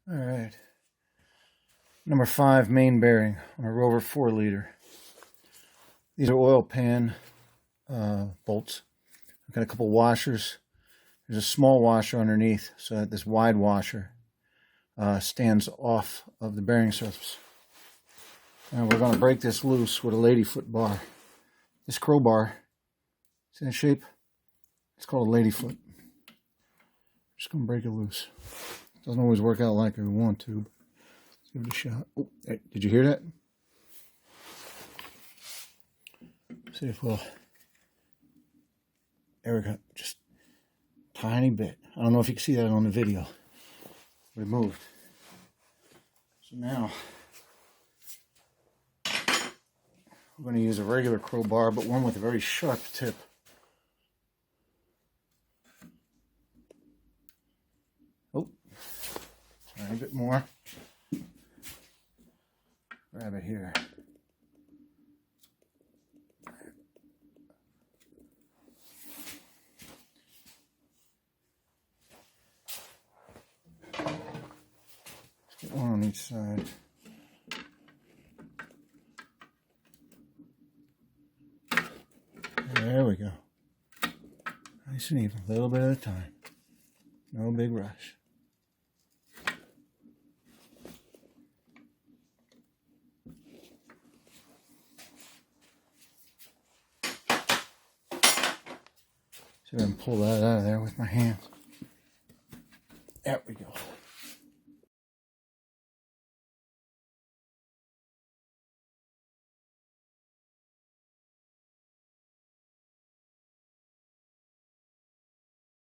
All right. Number 5 main bearing on a Rover 4-liter. These are oil pan bolts. I've got a couple washers. There's a small washer underneath so that this wide washer stands off of the bearing surface. And we're going to break this loose with a ladyfoot bar. This crowbar, see that shape? It's called a ladyfoot. Just going to break it loose. Doesn't always work out like we want to. Let's give it a shot. Oh, hey, did you hear that? See if we'll... There we go. Just a tiny bit. I don't know if you can see that on the video. We moved. So now we're going to use a regular crowbar, but one with a very sharp tip. Oh, tiny bit more. Grab it here. Let's get one on each side. There we go. Nice and even, a little bit at a time. No big rush. See if I can pull that out of there with my hands. There we go.